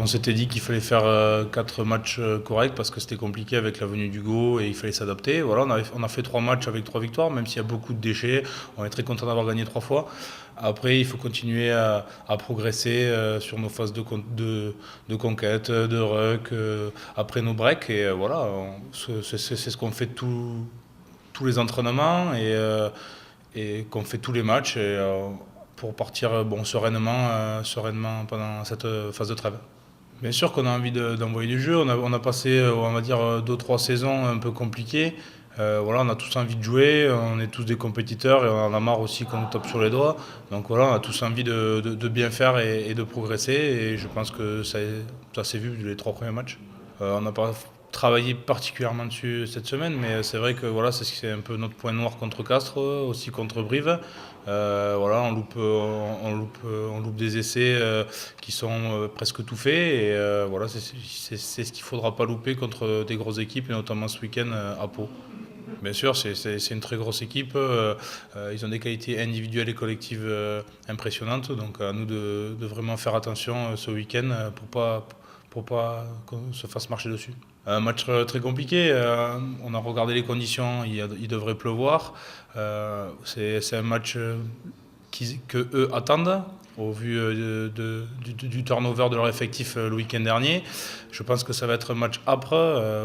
s'était dit qu'il fallait faire 4 matchs corrects parce que c'était compliqué avec la venue d'Hugo et il fallait s'adapter. Voilà, on a fait 3 matchs avec 3 victoires, même s'il y a beaucoup de déchets. On est très content d'avoir gagné 3 fois. Après, il faut continuer à progresser sur nos phases de conquête, de ruck, après nos breaks. Et voilà, c'est ce qu'on fait tous les entraînements et qu'on fait tous les matchs pour partir sereinement pendant cette phase de trêve. Bien sûr qu'on a envie d'envoyer du jeu. On a passé, on va dire, 2-3 saisons un peu compliquées. Voilà, on a tous envie de jouer, on est tous des compétiteurs et on en a marre aussi qu'on nous tape sur les doigts. Donc voilà, on a tous envie de bien faire et de progresser. Et je pense que ça s'est vu les 3 premiers matchs. On n'a pas travaillé particulièrement dessus cette semaine, mais c'est vrai que voilà, c'est un peu notre point noir contre Castres, aussi contre Brive. Voilà, on loupe des essais qui sont presque tout faits. Et voilà, c'est ce qu'il ne faudra pas louper contre des grosses équipes, et notamment ce week-end à Pau. Bien sûr, c'est une très grosse équipe. Ils ont des qualités individuelles et collectives impressionnantes. Donc à nous de vraiment faire attention ce week-end pour pas qu'on se fasse marcher dessus. Un match très compliqué. On a regardé les conditions. Il devrait pleuvoir. C'est un match que eux attendent au vu du turnover de leur effectif le week-end dernier. Je pense que ça va être un match âpre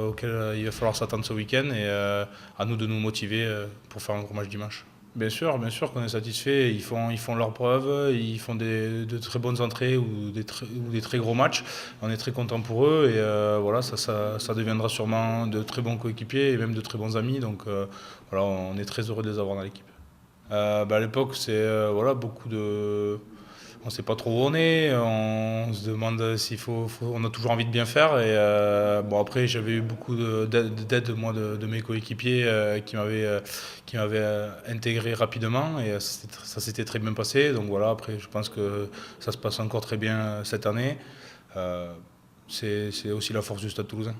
auquel il va falloir s'attendre ce week-end et à nous de nous motiver pour faire un gros match dimanche. Bien sûr qu'on est satisfait. Ils font leurs preuves, ils font de très bonnes entrées ou des très gros matchs. On est très content pour eux et voilà, ça deviendra sûrement de très bons coéquipiers et même de très bons amis. Donc voilà, on est très heureux de les avoir dans l'équipe. À l'époque, c'est voilà, beaucoup de. On ne sait pas trop où on est, on se demande s'il on a toujours envie de bien faire. Et bon, après, j'avais eu beaucoup d'aide moi, de mes coéquipiers qui m'avaient intégré rapidement et ça s'était très bien passé. Donc voilà, après, je pense que ça se passe encore très bien cette année. C'est aussi la force du Stade Toulousain.